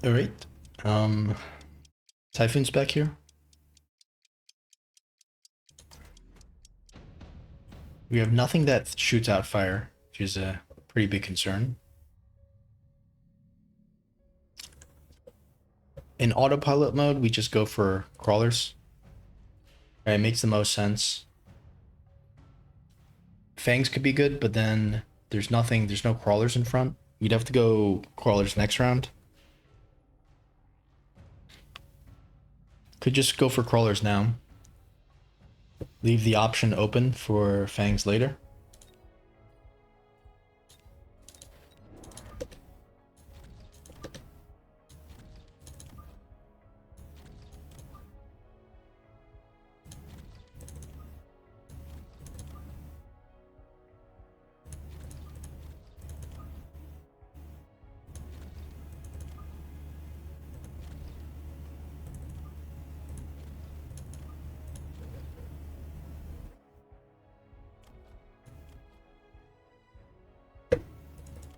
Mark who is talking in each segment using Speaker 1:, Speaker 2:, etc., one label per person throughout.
Speaker 1: All right. Typhoon's back here. We have nothing that shoots out fire, which is a pretty big concern. In autopilot mode, we just go for crawlers. Right, it makes the most sense. Fangs could be good, but then there's no crawlers in front. We'd have to go crawlers next round. Could just go for crawlers now. Leave the option open for fangs later.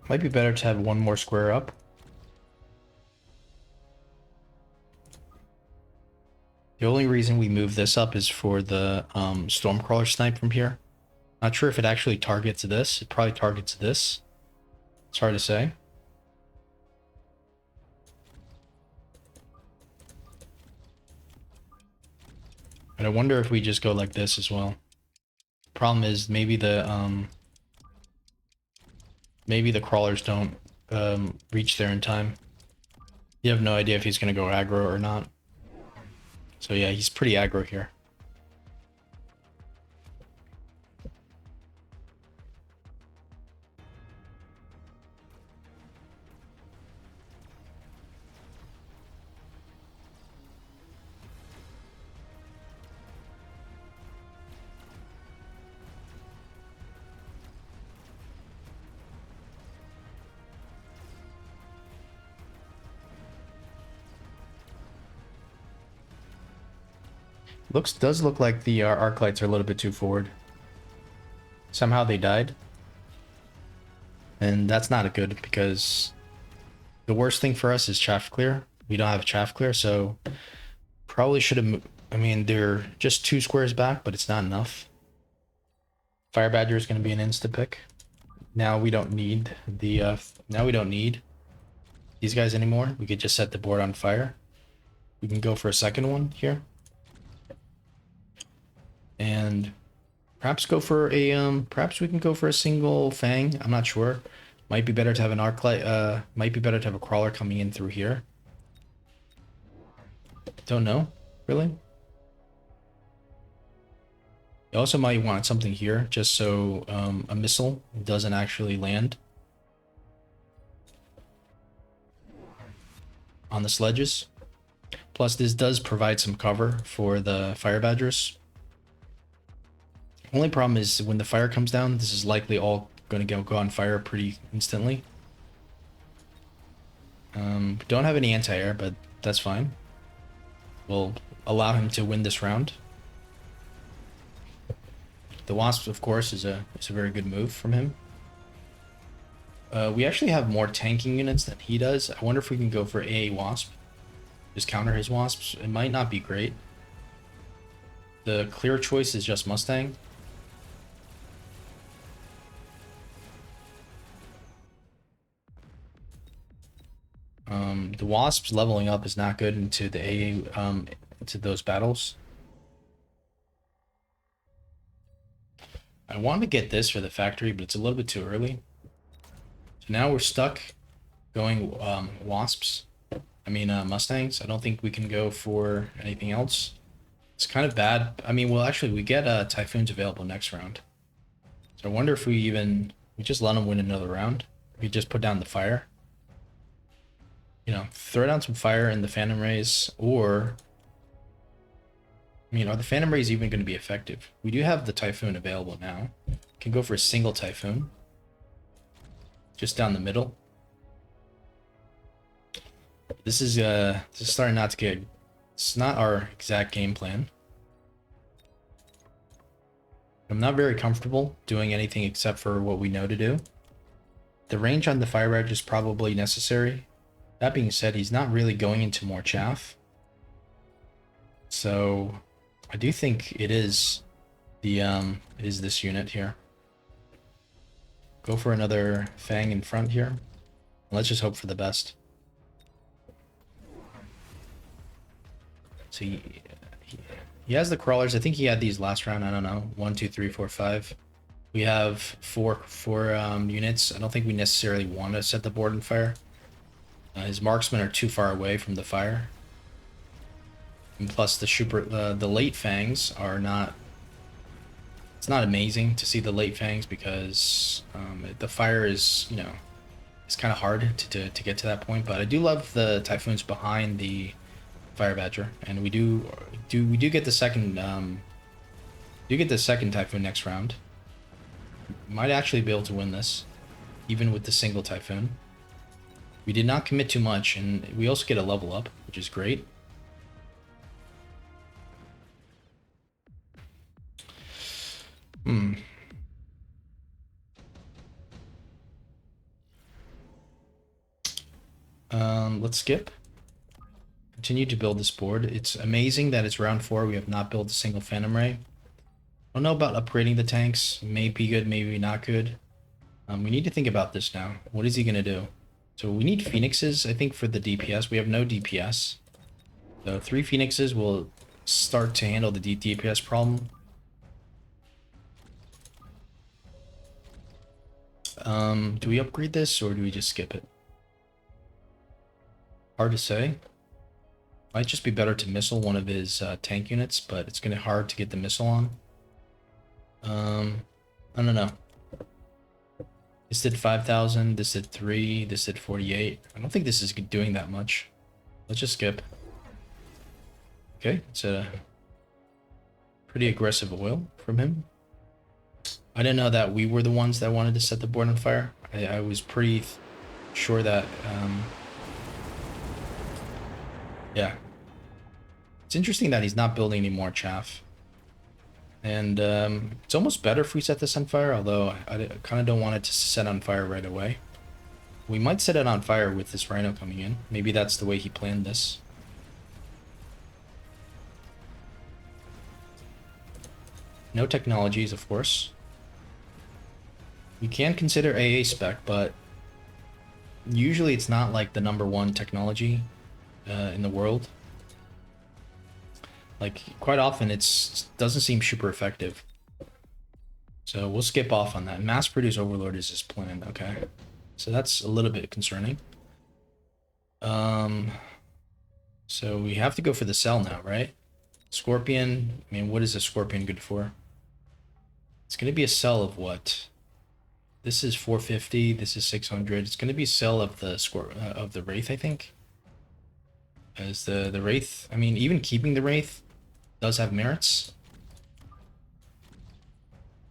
Speaker 1: Might be better to have one more square up. The only reason we move this up is for the Stormcrawler snipe from here. Not sure if it actually targets this. It probably targets this. It's hard to say. And I wonder if we just go like this as well. Problem is maybe the crawlers don't reach there in time. You have no idea if he's gonna go aggro or not. So yeah, he's pretty aggro here. Does look like the arc lights are a little bit too forward. Somehow they died. And that's not a good, because the worst thing for us is chaff clear. We don't have chaff clear, so probably should have. I mean, they're just 2 squares back, but it's not enough. Fire Badger is going to be an insta pick. Now we don't need the. Now we don't need these guys anymore. We could just set the board on fire. We can go for a second one here, and perhaps go for a. Perhaps we can go for a single fang. I'm not sure. Might be better to have an arc light. Might be better to have a crawler coming in through here. Don't know, really. You also might want something here, just so a missile doesn't actually land on the sledges. Plus, this does provide some cover for the fire badgers. Only problem is when the fire comes down, this is likely all going to go on fire pretty instantly. Don't have any anti-air, but that's fine. We'll allow him to win this round. The Wasp, of course, is a very good move from him. We actually have more tanking units than he does. I wonder if we can go for a Wasp. Just counter his Wasps. It might not be great. The clear choice is just Mustang. The Wasps leveling up is not good into the into those battles. I want to get this for the factory, but it's a little bit too early. So now we're stuck going Wasps. I mean Mustangs. I don't think we can go for anything else. It's kind of bad. I mean, well, actually, we get Typhoons available next round. So I wonder if we just let them win another round. We just put down the fire. You know, throw down some fire in the Phantom Rays, or I mean, are the Phantom Rays even going to be effective? We do have the Typhoon available now. Can go for a single Typhoon. Just down the middle. This is starting not to get. It's not our exact game plan. I'm not very comfortable doing anything except for what we know to do. The range on the Fire Badge is probably necessary. That being said, he's not really going into more chaff. So I do think it is this unit here. Go for another Fang in front here. Let's just hope for the best. So he has the crawlers. I think he had these last round. I don't know. 1, 2, 3, 4, 5. We have four units. I don't think we necessarily want to set the board on fire. His marksmen are too far away from the fire. And plus the late fangs are not. It's not amazing to see the late fangs because the fire is, you know, it's kind of hard to get to that point. But I do love the typhoons behind the fire badger, and we do get the second typhoon next round. Might actually be able to win this, even with the single typhoon. We did not commit too much, and we also get a level up, which is great. Let's skip. Continue to build this board. It's amazing that it's round 4. We have not built a single Phantom Ray. I don't know about upgrading the tanks. May be good, maybe not good. We need to think about this now. What is he going to do? So we need Phoenixes, I think, for the DPS. We have no DPS. So 3 Phoenixes will start to handle the DPS problem. Do we upgrade this or do we just skip it? Hard to say. Might just be better to missile one of his tank units, but it's going to be hard to get the missile on. I don't know. This did 5,000, this did 3, this did 48. I don't think this is doing that much. Let's just skip. Okay, it's a pretty aggressive oil from him. I didn't know that we were the ones that wanted to set the board on fire. I was pretty sure that, yeah. It's interesting that he's not building any more chaff. And it's almost better if we set this on fire, although I kind of don't want it to set on fire right away. We might set it on fire with this Rhino coming in. Maybe that's the way he planned this. No technologies, of course. We can consider AA spec, but usually it's not like the #1 technology in the world. Like, quite often it doesn't seem super effective. So we'll skip off on that. Mass produce overlord is his plan. Okay. So that's a little bit concerning. So we have to go for the cell now, right? Scorpion. I mean, what is a scorpion good for? It's going to be a cell of what? This is 450. This is 600. It's going to be a cell of the Wraith, I think. As the Wraith, I mean, even keeping the Wraith does have merits.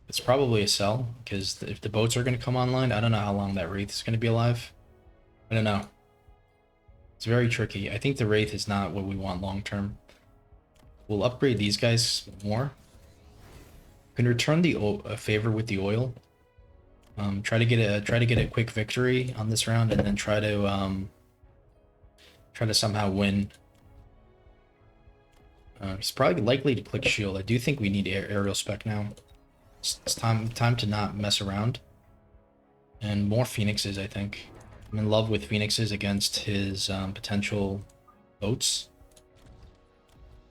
Speaker 1: It's probably a cell, because if the boats are going to come online, I don't know how long that Wraith is going to be alive. I don't know. It's very tricky. I think the Wraith is not what we want long term. We'll upgrade these guys more. We can return a favor with the oil. Try to get a quick victory on this round, and then try to somehow win. He's probably likely to click shield. I do think we need aerial spec now. It's time to not mess around. And more Phoenixes, I think. I'm in love with Phoenixes against his potential boats.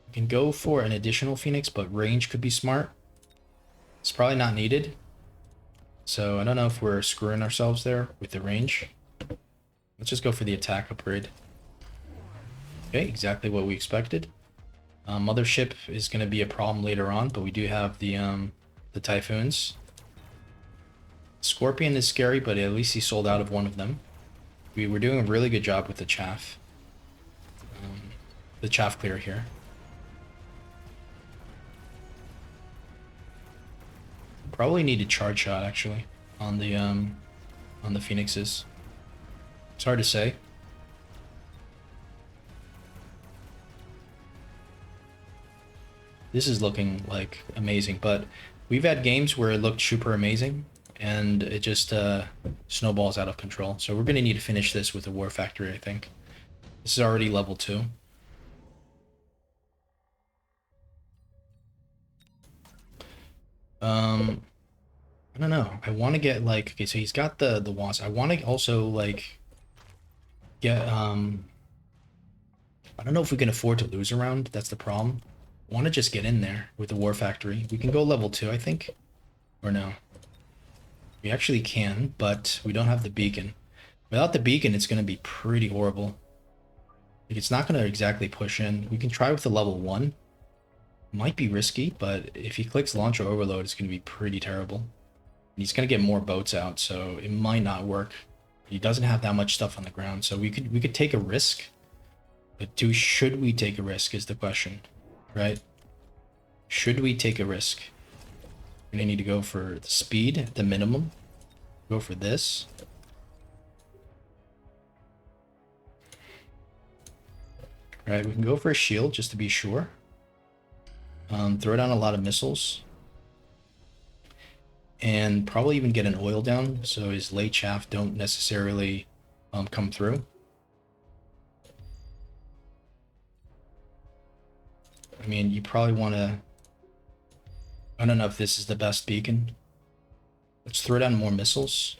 Speaker 1: We can go for an additional Phoenix, but range could be smart. It's probably not needed. So I don't know if we're screwing ourselves there with the range. Let's just go for the attack upgrade. Okay, exactly what we expected. Mothership is going to be a problem later on, but we do have the Typhoons. Scorpion is scary, but at least he sold out of one of them. We were doing a really good job with the chaff. The chaff clear here. Probably need a charge shot actually on the Phoenixes. It's hard to say. This is looking like amazing, but we've had games where it looked super amazing and it just snowballs out of control. So we're going to need to finish this with a War Factory, I think. This is already level 2. I don't know. I want to get like, okay, so he's got the wasp. I want to also like get I don't know if we can afford to lose a round. That's the problem. I want to just get in there with the war factory. We can go level 2, I think. Or no. We actually can, but we don't have the beacon. Without the beacon, it's going to be pretty horrible. Like, it's not going to exactly push in. We can try with the level 1. Might be risky, but if he clicks launcher overload, it's going to be pretty terrible. He's going to get more boats out, so it might not work. He doesn't have that much stuff on the ground, so we could take a risk. But should we take a risk is the question, right? Should we take a risk? We're gonna need to go for the speed at the minimum. Go for this. All right, we can go for a shield just to be sure. Throw down a lot of missiles. And probably even get an oil down so his late chaff don't necessarily come through. I mean, you probably want to... I don't know if this is the best beacon. Let's throw down more missiles.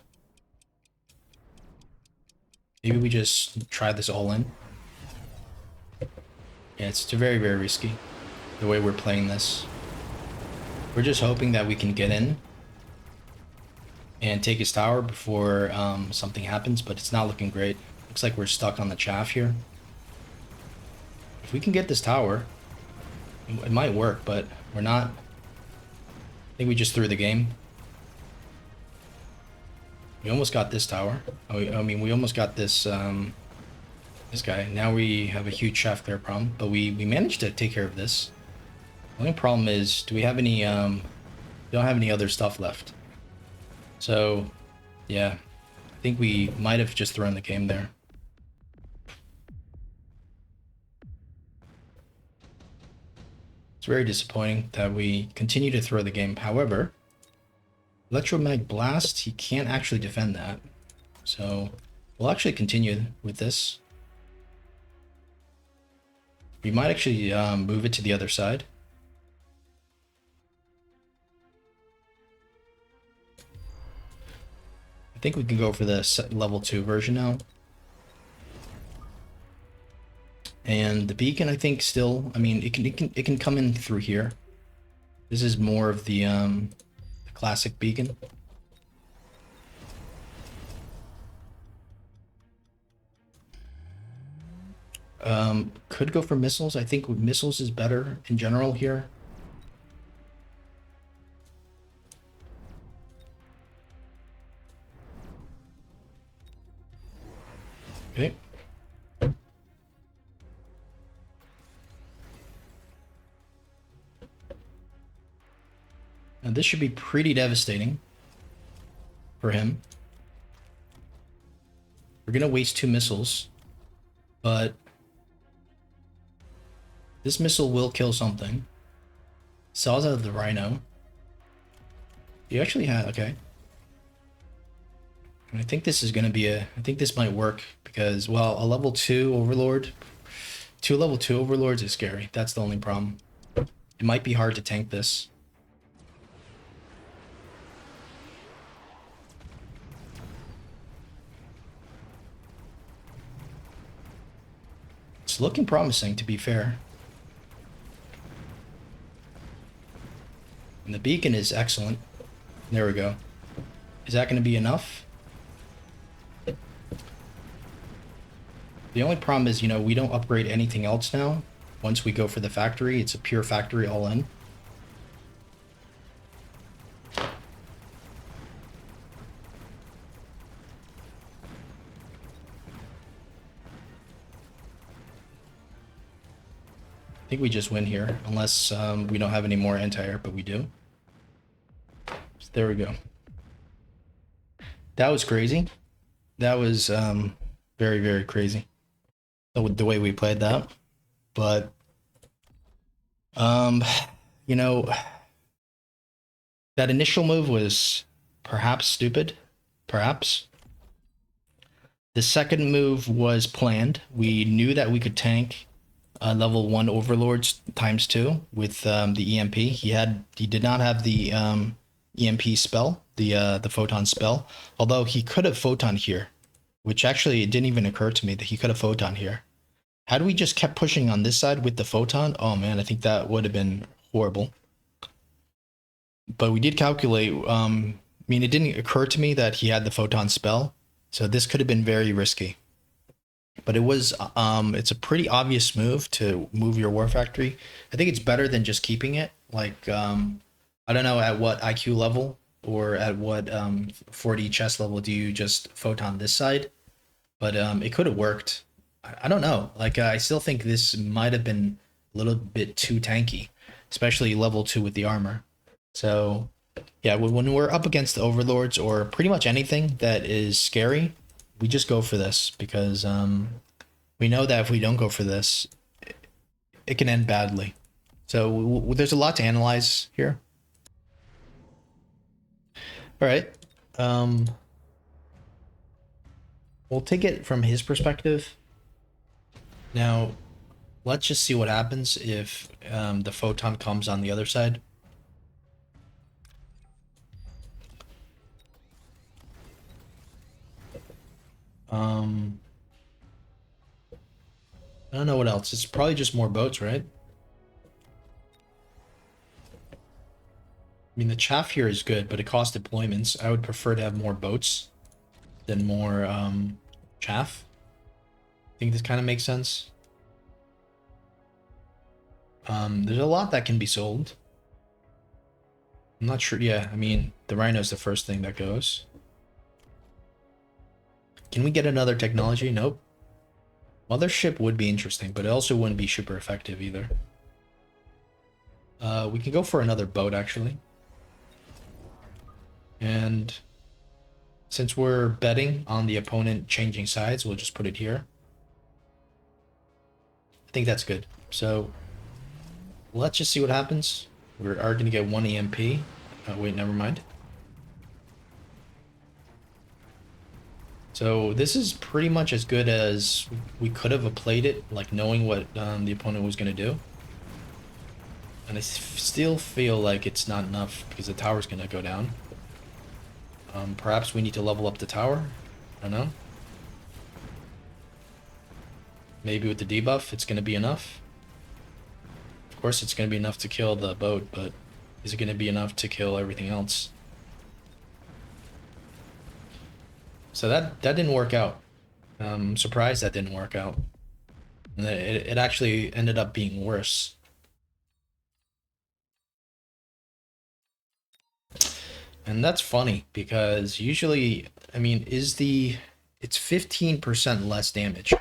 Speaker 1: Maybe we just try this all in. Yeah, it's very, very risky, the way we're playing this. We're just hoping that we can get in and take his tower before something happens, but it's not looking great. Looks like we're stuck on the chaff here. If we can get this tower, it might work, but we're not. I think we just threw the game. We almost got this tower. I mean, we almost got this this guy. Now we have a huge chaff clear problem, but we managed to take care of this. The only problem is, do we have any we don't have any other stuff left. So, yeah, I think we might have just thrown the game there. It's very disappointing that we continue to throw the game. However, Electromag Blast, he can't actually defend that. So, we'll actually continue with this. We might actually move it to the other side. I think we can go for the level 2 version now. And the beacon, I think, still, I mean, it can come in through here. This is more of the classic beacon. Could go for missiles. I think missiles is better in general here. Okay. Now this should be pretty devastating for him. We're gonna waste 2 missiles, but this missile will kill something. Saws out of the Rhino. You actually had, okay. And I think this is gonna be I think this might work because, well, a level 2 Overlord, 2 level 2 Overlords is scary. That's the only problem. It might be hard to tank this. It's looking promising, to be fair. And the beacon is excellent. There we go. Is that going to be enough? The only problem is, you know, we don't upgrade anything else now. Once we go for the factory, it's a pure factory all in. I think we just win here, unless we don't have any more anti-air, but we do. So there we go. That was crazy. That was very, very crazy. The way we played that. But, you know, that initial move was perhaps stupid. Perhaps. The second move was planned. We knew that we could tank level 1 overlords times 2 with the EMP. He did not have the EMP spell, the photon spell. Although he could have photon here, which actually it didn't even occur to me that he could have photon here. Had we just kept pushing on this side with the photon, oh man, I think that would have been horrible. But we did calculate. I mean, it didn't occur to me that he had the photon spell, so this could have been very risky. But it was. It's a pretty obvious move to move your war factory. I think it's better than just keeping it. Like, I don't know at what IQ level or at what 40 chess level do you just photon this side, but it could have worked. I don't know. Like, I still think this might have been a little bit too tanky, especially level 2 with the armor. So, yeah, when we're up against the overlords or pretty much anything that is scary, we just go for this because we know that if we don't go for this, it can end badly. So there's a lot to analyze here. All right. Um, we'll take it from his perspective. Now, let's just see what happens if the photon comes on the other side. I don't know what else. It's probably just more boats, right? I mean, the chaff here is good, but it costs deployments. I would prefer to have more boats than more chaff. I think this kind of makes sense. There's a lot that can be sold. I'm not sure. Yeah, I mean, the rhino's the first thing that goes. Can we get another technology? Nope. Mothership would be interesting, but it also wouldn't be super effective either. We can go for another boat, actually. And since we're betting on the opponent changing sides, we'll just put it here. I think that's good. So let's just see what happens. We are going to get one EMP. Wait, never mind. So this is pretty much as good as we could have played it, like knowing what the opponent was going to do. And I still feel like it's not enough because the tower's going to go down. Perhaps we need to level up the tower. I don't know. Maybe with the debuff, it's going to be enough. Of course, it's going to be enough to kill the boat, but is it going to be enough to kill everything else? So that didn't work out. I'm surprised that didn't work out. And it actually ended up being worse. And that's funny because usually, I mean, it's 15% less damage,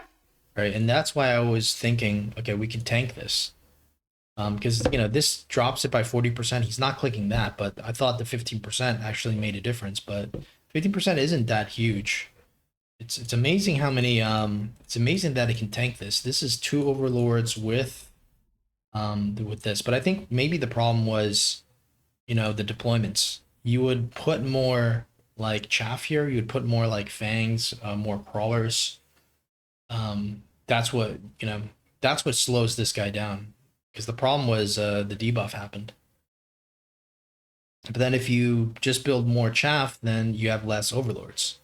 Speaker 1: right? And that's why I was thinking, okay, we can tank this. Because, you know, this drops it by 40%. He's not clicking that, but I thought the 15% actually made a difference, but 15% isn't that huge. It's amazing how many it's amazing that it can tank this. This is 2 overlords with this, but I think maybe the problem was, you know, the deployments. You would put more like chaff here, you'd put more like fangs, more crawlers. That's what, you know, that's what slows this guy down. Because the problem was the debuff happened. But then if you just build more chaff, then you have less overlords.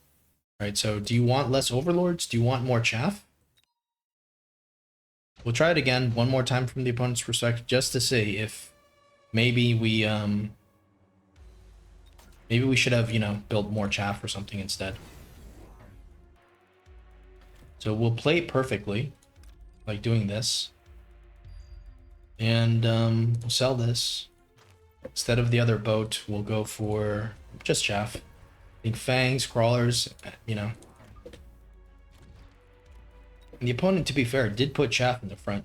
Speaker 1: Right? So do you want less overlords? Do you want more chaff? We'll try it again one more time from the opponent's perspective just to see if maybe we should have, you know, built more chaff or something instead. So we'll play it perfectly, like doing this. And we'll sell this. Instead of the other boat, we'll go for just chaff. I think fangs, crawlers, you know. And the opponent, to be fair, did put chaff in the front.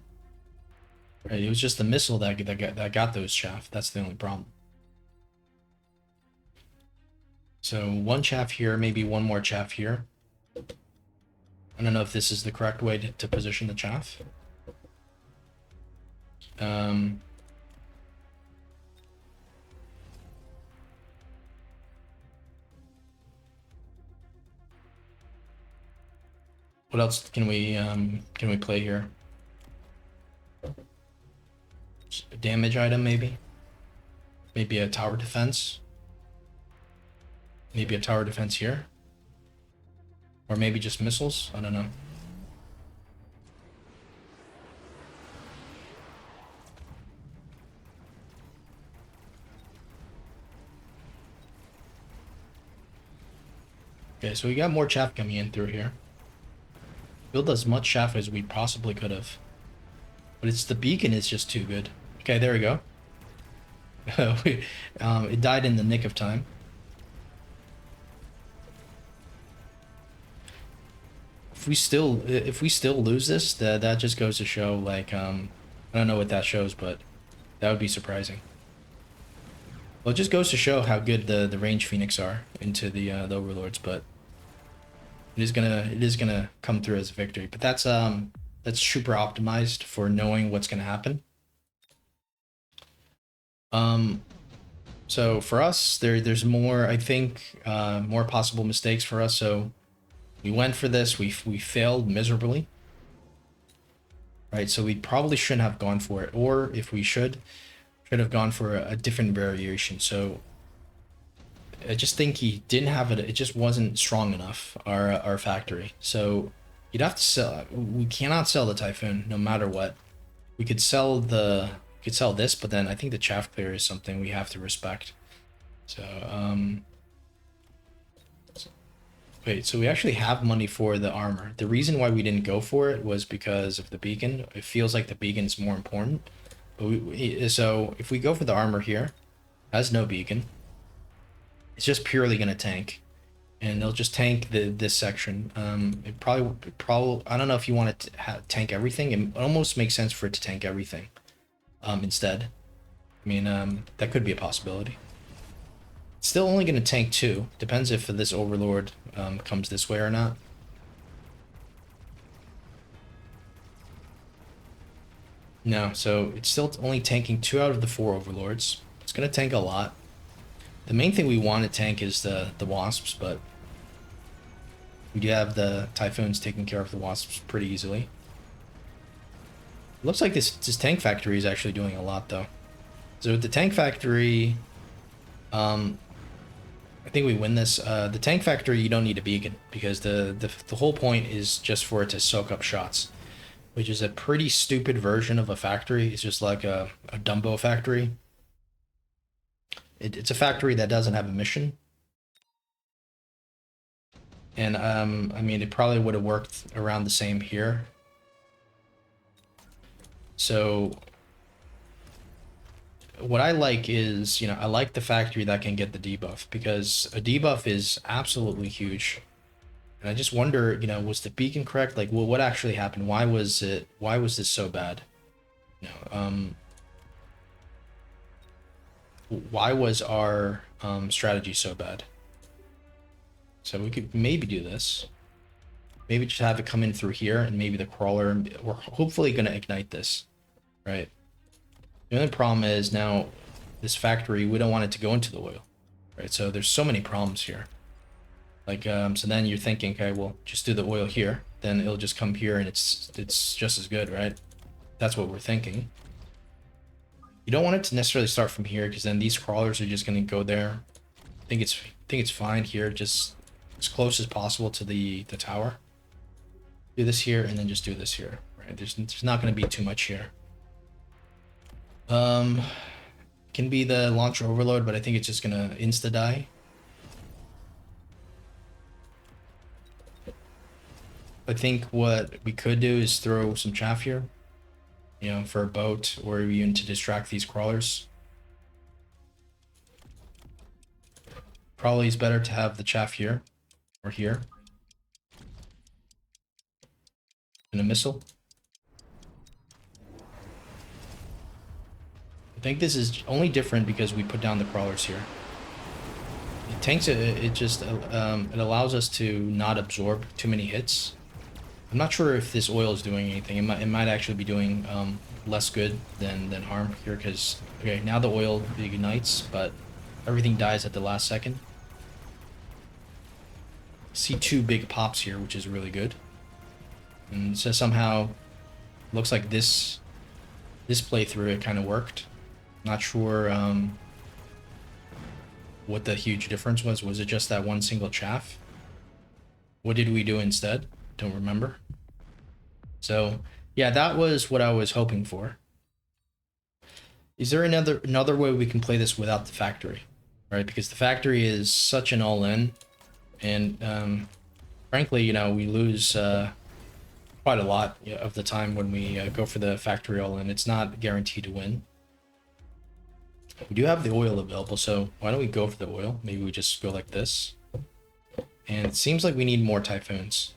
Speaker 1: Right? It was just the missile that got those chaff. That's the only problem. So 1 chaff here, maybe 1 more chaff here. I don't know if this is the correct way to position the chaff. What else can we play here? A damage item, maybe? Maybe a tower defense? Maybe a tower defense here? Or maybe just missiles? I don't know. Okay, so we got more chaff coming in through here. Build as much chaff as we possibly could have. But it's the beacon is just too good. Okay, there we go. It died in the nick of time. If we still lose this, that just goes to show, like, I don't know what that shows, but that would be surprising. Well, it just goes to show how good the range Phoenix are into the Overlords, but it is gonna come through as a victory. But that's super optimized for knowing what's gonna happen. So for us, there's more, I think, more possible mistakes for us. So we went for this, we failed miserably. Right, so we probably shouldn't have gone for it, or if we should have gone for a different variation. So I just think he didn't have it. It just wasn't strong enough, our factory. So you'd have to sell. We cannot sell the Typhoon no matter what. We could sell this, but then I think the chaff clear is something we have to respect. So wait, so we actually have money for the armor. The reason why we didn't go for it was because of the beacon. It feels like the beacon is more important. But so if we go for the armor here, has no beacon, it's just purely gonna tank, and they'll just tank this section. It probably I don't know if you want to tank everything. It almost makes sense for it to tank everything. Instead, I mean, that could be a possibility. It's still only gonna tank 2. Depends if this Overlord comes this way or not. No, so it's still only tanking 2 out of the 4 Overlords. It's gonna tank a lot. The main thing we want to tank is the Wasps, but we do have the Typhoons taking care of the Wasps pretty easily. It looks like this tank factory is actually doing a lot, though. So with the tank factory, I think we win this. The tank factory, you don't need a beacon, because the whole point is just for it to soak up shots, which is a pretty stupid version of a factory. It's just like a Dumbo factory. It's a factory that doesn't have a mission. And I mean, it probably would have worked around the same here. So what I like is, I like the factory that can get the debuff, because a debuff is absolutely huge. And I just wonder, was the beacon correct? Like, well, what actually happened? Why was this so bad? Why was our strategy so bad? So we could maybe do this. Maybe just have it come in through here, and maybe the crawler. We're hopefully going to ignite this, right? The only problem is now this factory, we don't want it to go into the oil, right? So there's so many problems here. Like, so then you're thinking, okay, well, just do the oil here. Then it'll just come here, and it's just as good, right? That's what we're thinking. You don't want it to necessarily start from here, because then these crawlers are just going to go there. I think it's fine here, just as close as possible to the tower. Do this here, and then just do this here, right? There's not going to be too much here. Can be the launcher overload, but I think it's just going to insta die. I think what we could do is throw some chaff here, for a boat, or even to distract these crawlers. Probably is better to have the chaff here or here. And a missile. I think this is only different because we put down the crawlers here. It tanks it just it allows us to not absorb too many hits. I'm not sure if this oil is doing anything. It might actually be doing less good than harm here, because okay, now the oil ignites, but everything dies at the last second. See 2 big pops here, which is really good. And so somehow looks like this playthrough it kind of worked. Not sure what the huge difference was. Was it just that one single chaff? What did we do instead? Don't remember. So yeah, that was what I was hoping for. Is there another way we can play this without the factory? Right, because the factory is such an all-in, and frankly, you know, we lose quite a lot of the time when we go for the factory all-in. It's not guaranteed to win. We do have the oil available, so why don't we go for the oil? Maybe we just go like this. And it seems like we need more typhoons.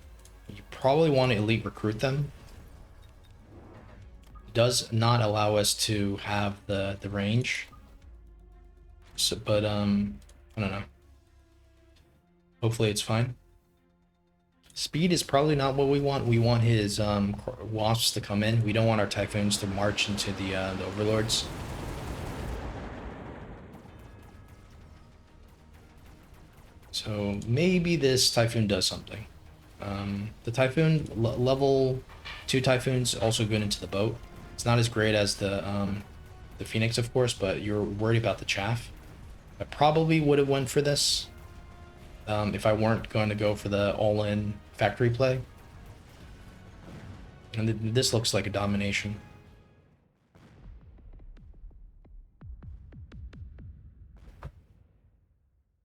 Speaker 1: You probably want to elite recruit them. It does not allow us to have the range. So, but I don't know. Hopefully it's fine. Speed is probably not what we want. We want his wasps to come in. We don't want our typhoons to march into the overlords. So maybe this typhoon does something. The typhoon level 2 typhoons also good into the boat. It's not as great as the phoenix, of course, but you're worried about the chaff. I probably would have went for this if I weren't going to go for the all-in factory play. And this looks like a domination.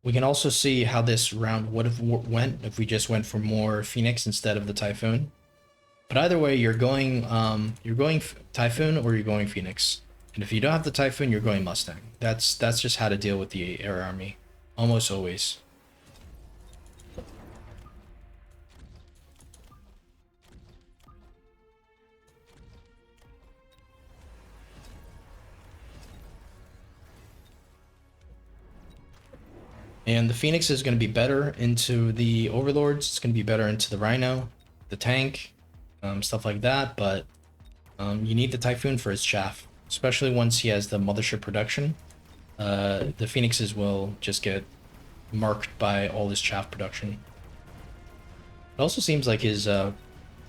Speaker 1: We can also see how this round would have went if we just went for more Phoenix instead of the Typhoon. But either way, you're going Typhoon or you're going Phoenix. And if you don't have the Typhoon, you're going Mustang. That's just how to deal with the air army, almost always. And the Phoenix is going to be better into the Overlords. It's going to be better into the Rhino, the tank, stuff like that. But you need the Typhoon for his chaff, especially once he has the mothership production. The Phoenixes will just get marked by all his chaff production. It also seems like his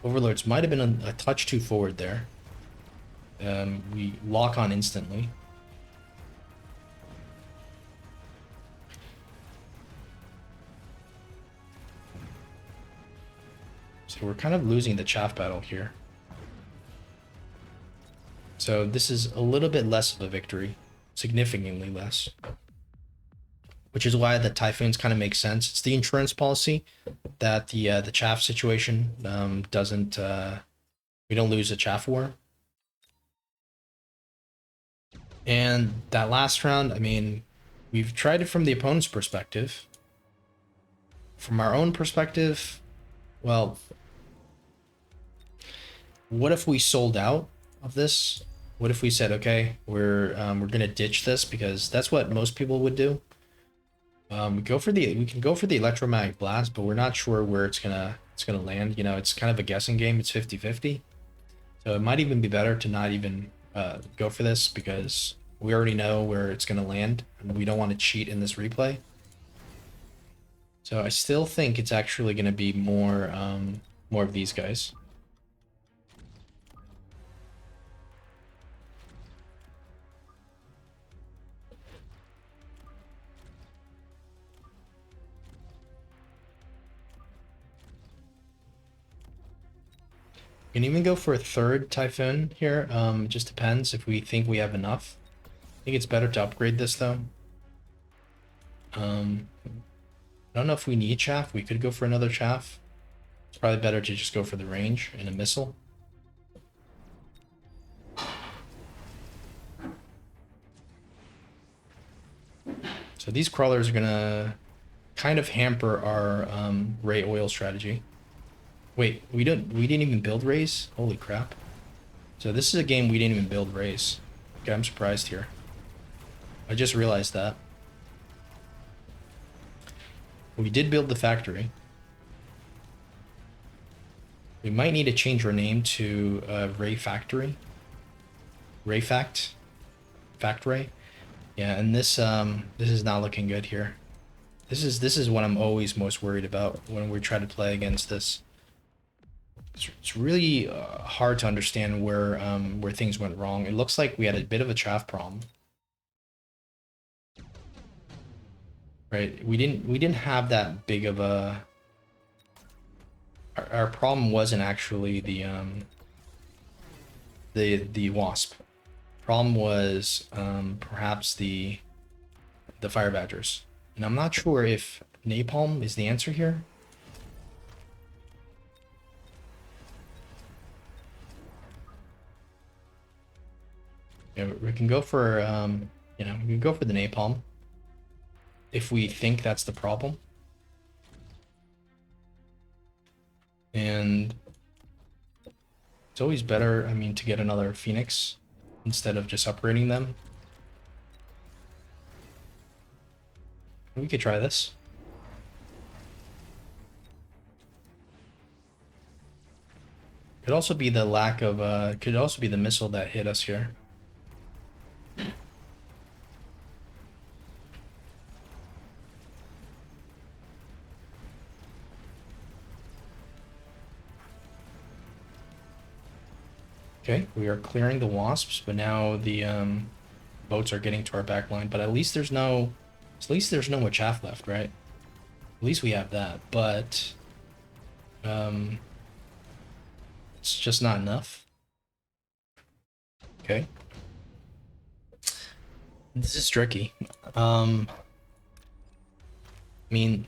Speaker 1: Overlords might have been a touch too forward there. We lock on instantly. So we're kind of losing the chaff battle here. So this is a little bit less of a victory, significantly less. Which is why the Typhoons kind of make sense. It's the insurance policy that the chaff situation doesn't. We don't lose a chaff war. And that last round, I mean, we've tried it from the opponent's perspective. From our own perspective, well, what if we sold out of this? What if we said, okay, we're gonna ditch this, because that's what most people would do. We can go for the electromagnetic blast, but we're not sure where it's gonna land. You know, it's kind of a guessing game. It's 50-50. So it might even be better to not even go for this, because we already know where it's gonna land, and we don't want to cheat in this replay. So I still think it's actually gonna be more of these guys. We can even go for a third Typhoon here. It just depends if we think we have enough. I think it's better to upgrade this though. I don't know if we need chaff. We could go for another chaff. It's probably better to just go for the range and a missile. So these crawlers are gonna kind of hamper our ray oil strategy. Wait, we didn't even build rays? Holy crap. So this is a game we didn't even build rays. Okay, I'm surprised here. I just realized that. We did build the factory. We might need to change our name to Ray Factory. Rayfact. Factory. Yeah, and this is not looking good here. This is what I'm always most worried about when we try to play against this. it's really hard to understand where things went wrong. It looks like we had a bit of a chaff problem, right? We didn't have that big of a. Our problem wasn't actually the wasp. Problem was perhaps the fire badgers, and I'm not sure if napalm is the answer here. Yeah, we can go for we can go for the napalm if we think that's the problem. And it's always better, I mean, to get another phoenix instead of just upgrading them. We could try this. Could also be the lack of could also be the missile that hit us here. Okay, we are clearing the wasps, but now the boats are getting to our back line. But at least there's no chaff left, right? At least we have that, but it's just not enough. Okay. This is tricky. I mean,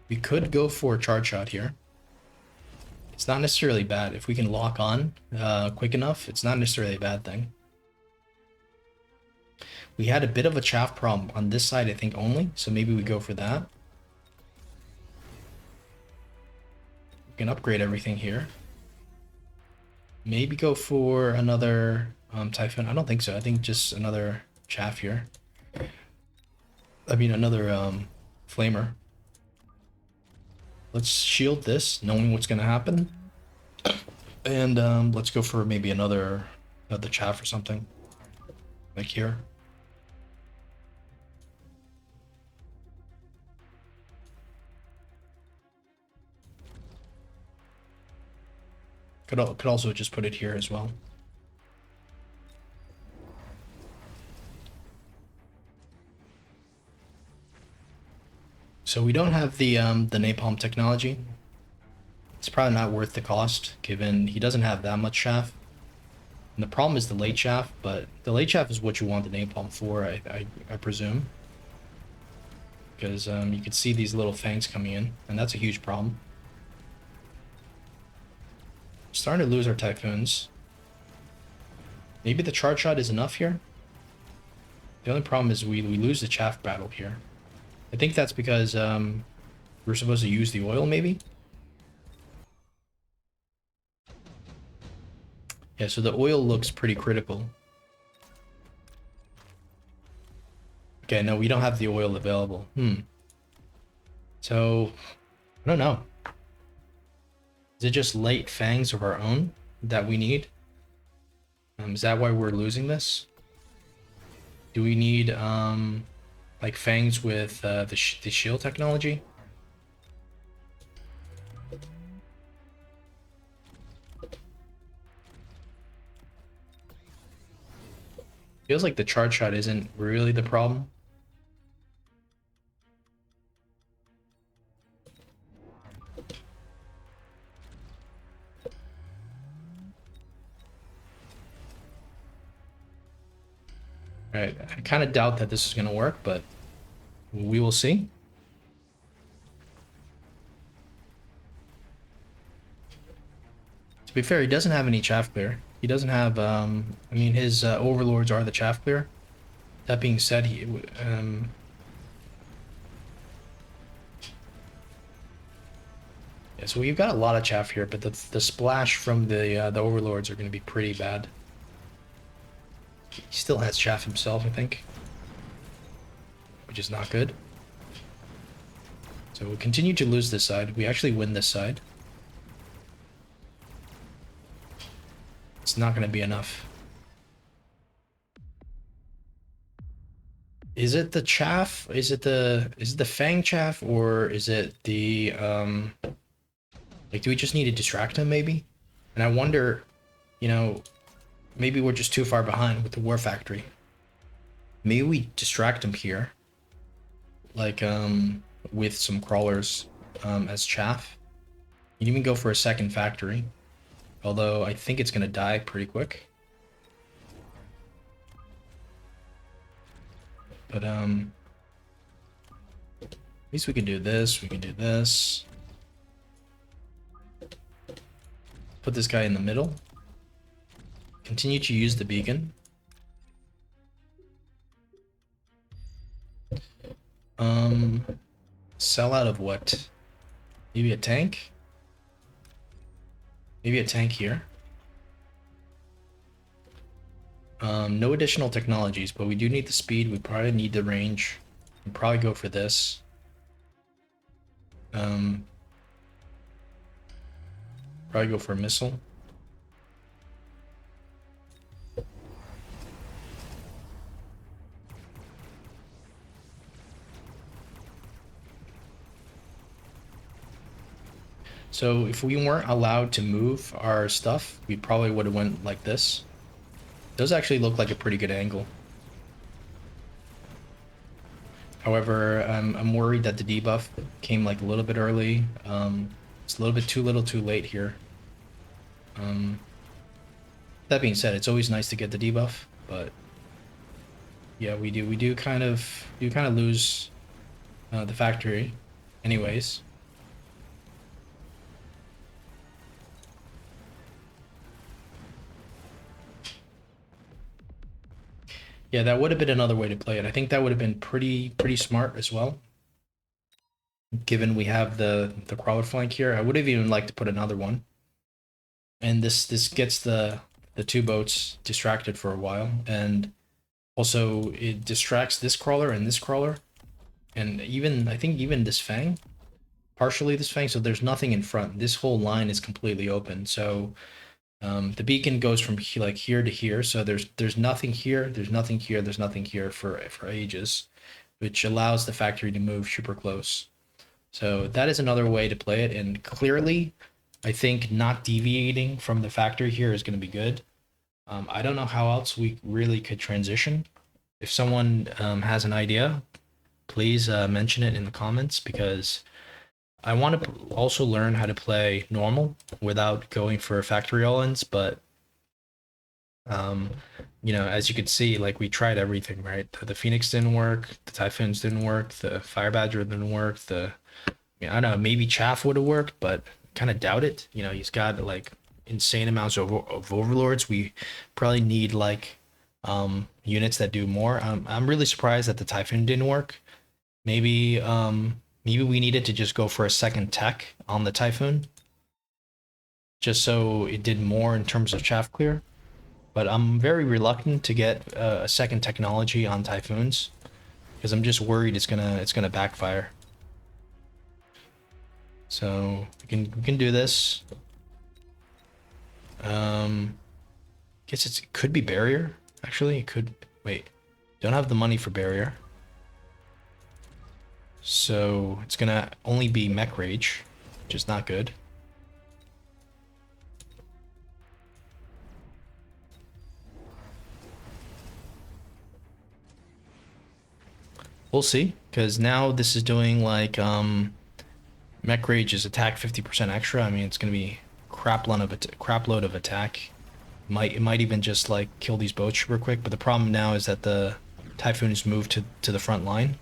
Speaker 1: we could go for a charge shot here. It's not necessarily bad. If we can lock on quick enough, it's not necessarily a bad thing. We had a bit of a chaff problem on this side, I think, only, so maybe we go for that. We can upgrade everything here. Maybe go for another Typhoon. I don't think so. I think just another chaff here. I mean, another Flamer. Let's shield this, knowing what's going to happen. And let's go for maybe another chaff or something. Like here. Could also just put it here as well. So we don't have the napalm technology. It's probably not worth the cost, given he doesn't have that much chaff. And the problem is the late chaff, but the late chaff is what you want the napalm for, I presume. Because you can see these little fangs coming in, and that's a huge problem. Starting to lose our typhoons. Maybe the charge shot is enough here. The only problem is we lose the chaff battle here. I think that's because we're supposed to use the oil, maybe? Yeah, so the oil looks pretty critical. Okay, no, we don't have the oil available. So, I don't know. Is it just late fangs of our own that we need? Is that why we're losing this? Do we need like fangs with the shield technology? Feels like the charge shot isn't really the problem. Right, I kind of doubt that this is going to work, but we will see. To be fair, he doesn't have any chaff clear. He doesn't have, I mean, his overlords are the chaff clear. That being said, yeah, so we've got a lot of chaff here, but the splash from the overlords are going to be pretty bad. He still has chaff himself, I think, which is not good. So we continue to lose this side. We actually win this side. It's not going to be enough. Is it the chaff? Is it the fang chaff, or is it the like, do we just need to distract him maybe? And I wonder, you know, maybe we're just too far behind with the war factory. Maybe we distract him here, like with some crawlers as chaff. You can even go for a second factory, although I think it's gonna die pretty quick. But at least we can do this. We can do this. Put this guy in the middle. Continue to use the beacon. Sell out of what? Maybe a tank? Maybe a tank here. No additional technologies, but we do need the speed. We probably need the range. We'll probably go for this. Probably go for a missile. So if we weren't allowed to move our stuff, we probably would have went like this. It does actually look like a pretty good angle. However, I'm worried that the debuff came like a little bit early. It's a little bit too little too late here. That being said, it's always nice to get the debuff, but yeah, we do kind of lose the factory anyways. Yeah, that would have been another way to play it. I think that would have been pretty smart as well. Given we have the crawler flank here, I would have even liked to put another one. And this gets the two boats distracted for a while, and also it distracts this crawler and this crawler, and even I think even this fang, partially this fang. So there's nothing in front. This whole line is completely open. So the beacon goes from like here to here, so there's nothing here, there's nothing here, there's nothing here for ages, which allows the factory to move super close. So that is another way to play it, and clearly, I think not deviating from the factory here is going to be good. I don't know how else we really could transition. If someone has an idea, please mention it in the comments, because I want to also learn how to play normal without going for factory all-ins, but you know, as you could see, like we tried everything, right? The Phoenix didn't work, the Typhoons didn't work, the Fire Badger didn't work, I don't know, maybe Chaff would have worked, but kind of doubt it. You know, he's got like insane amounts of overlords. We probably need like units that do more. I'm really surprised that the Typhoon didn't work. Maybe maybe we needed to just go for a second tech on the Typhoon, just so it did more in terms of chaff clear. But I'm very reluctant to get a second technology on Typhoons, because I'm just worried it's gonna backfire. So we can do this. Guess it could be barrier. Actually, it could. Wait, don't have the money for barrier. So it's gonna only be mech rage, which is not good. We'll see, because now this is doing like mech rage is attack 50% extra. I mean, it's gonna be crap load of attack. It might even just like kill these boats super quick. But the problem now is that the Typhoon has moved to the front line.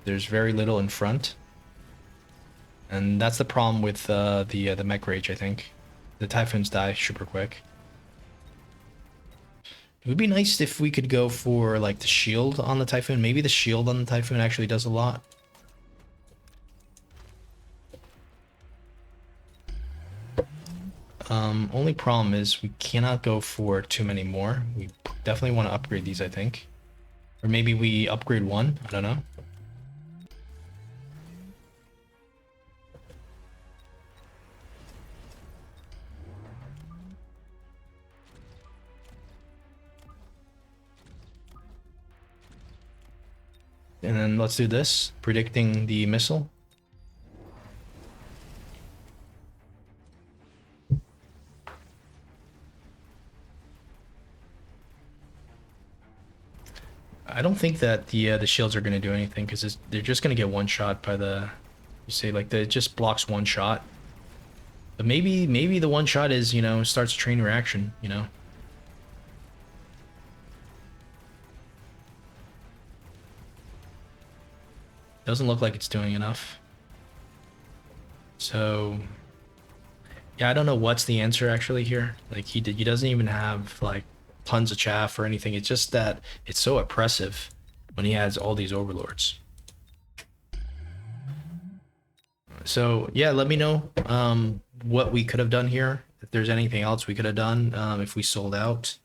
Speaker 1: There's very little in front, and that's the problem with the mech rage. I think the Typhoons die super quick. It would be nice if we could go for like the shield on the Typhoon. Maybe the shield on the Typhoon actually does a lot. Only problem is we cannot go for too many more. We definitely want to upgrade these, I think. Or maybe we upgrade one, I don't know. And then let's do this, predicting the missile. I don't think that the shields are going to do anything because they're just going to get one shot by the, you say like it just blocks one shot. But maybe the one shot is, you know, starts a chain reaction, you know. Doesn't look like it's doing enough. So yeah, I don't know what's the answer actually here. Like he doesn't even have like tons of chaff or anything. It's just that it's so oppressive when he has all these overlords. So yeah, let me know what we could have done here. If there's anything else we could have done, if we sold out.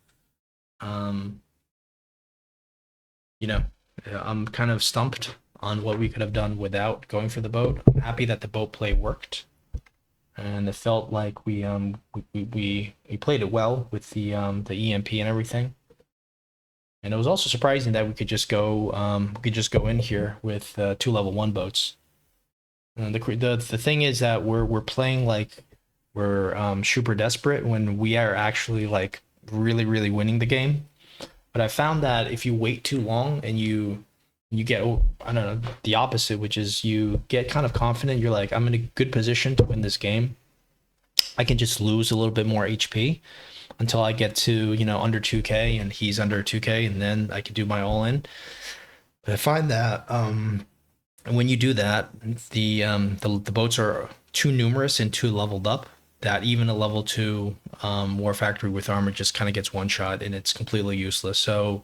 Speaker 1: Um, you know, I'm kind of stumped on what we could have done without going for the boat. I'm happy that the boat play worked, and it felt like we played it well with the EMP and everything. And it was also surprising that we could just go in here with 2 level 1 boats. And the thing is that we're playing like we're super desperate when we are actually like really winning the game. But I found that if you wait too long and you get, oh, I don't know, the opposite, which is you get kind of confident. You're like, I'm in a good position to win this game. I can just lose a little bit more HP until I get to, you know, under 2K and he's under 2K, and then I can do my all in. But I find that when you do that, the boats are too numerous and too leveled up that even a level 2 war factory with armor just kind of gets one shot and it's completely useless. So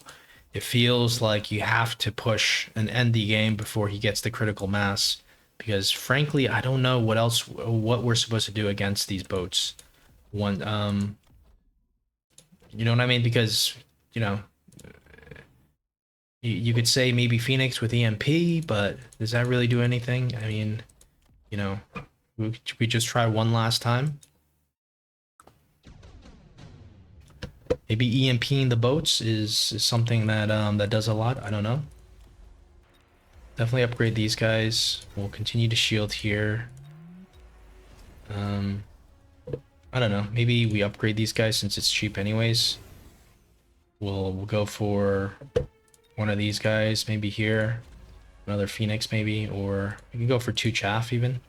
Speaker 1: it feels like you have to push and end the game before he gets the critical mass, because frankly I don't know what we're supposed to do against these boats. One You know what I mean? Because, you know, you could say maybe Phoenix with EMP, but does that really do anything? I mean, you know, we just try one last time. Maybe EMPing the boats is something that that does a lot. I don't know. Definitely upgrade these guys. We'll continue to shield here. I don't know. Maybe we upgrade these guys since it's cheap anyways. We'll go for one of these guys, maybe here. Another Phoenix maybe, or we can go for 2 chaff even.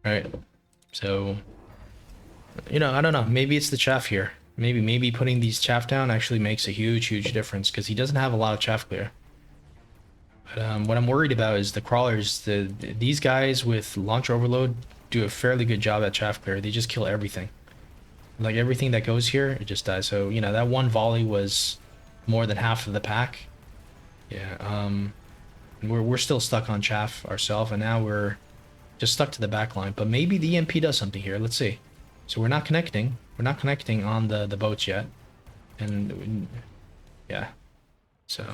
Speaker 1: All right. So, you know, I don't know. Maybe it's the chaff here. Maybe putting these chaff down actually makes a huge difference because he doesn't have a lot of chaff clear. But what I'm worried about is the crawlers. These guys with launch overload do a fairly good job at chaff clear. They just kill everything. Like everything that goes here, it just dies. So, you know, that one volley was more than half of the pack. Yeah, we're still stuck on chaff ourselves, and now we're just stuck to the back line. But maybe the EMP does something here. Let's see. So we're not connecting. We're not connecting on the boats yet. And yeah. So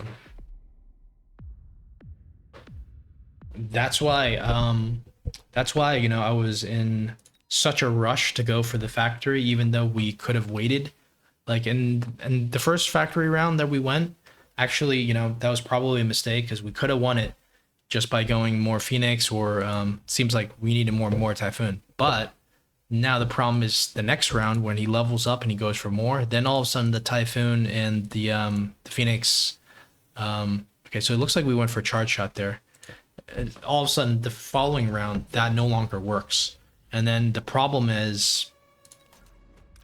Speaker 1: that's why, you know, I was in such a rush to go for the factory, even though we could have waited. Like in the first factory round that we went, actually, you know, that was probably a mistake because we could have won it just by going more Phoenix, or seems like we needed more Typhoon. But now the problem is the next round when he levels up and he goes for more, then all of a sudden the Typhoon and the Phoenix. Okay, so it looks like we went for a charge shot there. And all of a sudden the following round that no longer works. And then the problem is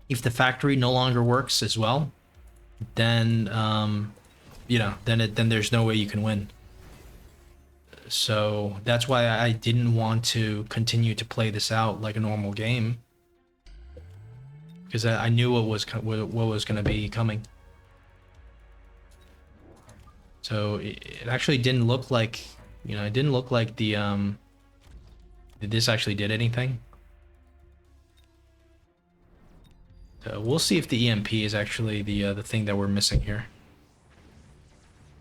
Speaker 1: if the factory no longer works as well, then you know, then there's no way you can win. So that's why I didn't want to continue to play this out like a normal game, because I knew what was going to be coming. So it actually didn't look like, you know, it didn't look like this actually did anything. So we'll see if the EMP is actually the thing that we're missing here.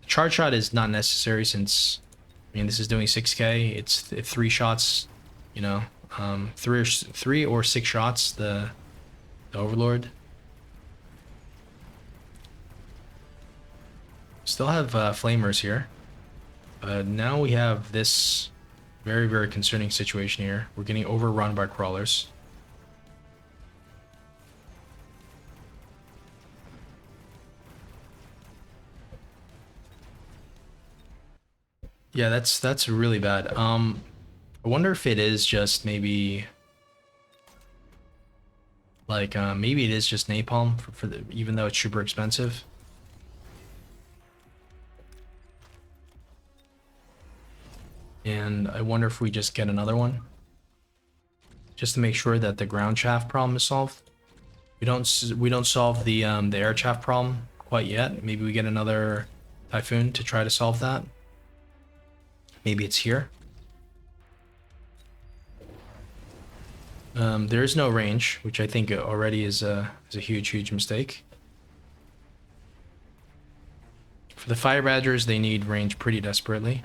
Speaker 1: Charge shot is not necessary since, I mean, this is doing 6K. It's 3 shots, you know. Three or six shots, the Overlord. Still have flamers here. Now we have this very, very concerning situation here. We're getting overrun by crawlers. Yeah, that's really bad. I wonder if it is just maybe like maybe it is just napalm for the, even though it's super expensive. And I wonder if we just get another one just to make sure that the ground shaft problem is solved. We don't solve the air shaft problem quite yet. Maybe we get another typhoon to try to solve that. Maybe it's here. There is no range, which I think already is a huge mistake. For the fire badgers, they need range pretty desperately.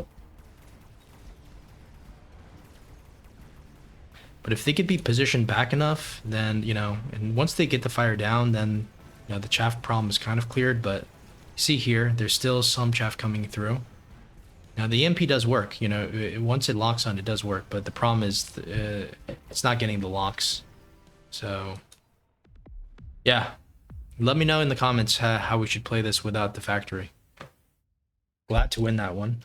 Speaker 1: But if they could be positioned back enough, then, you know, and once they get the fire down, then, you know, the chaff problem is kind of cleared. But you see here, there's still some chaff coming through. Now, the EMP does work, you know, once it locks on, it does work. But the problem is it's not getting the locks. So, yeah. Let me know in the comments how we should play this without the factory. Glad to win that one.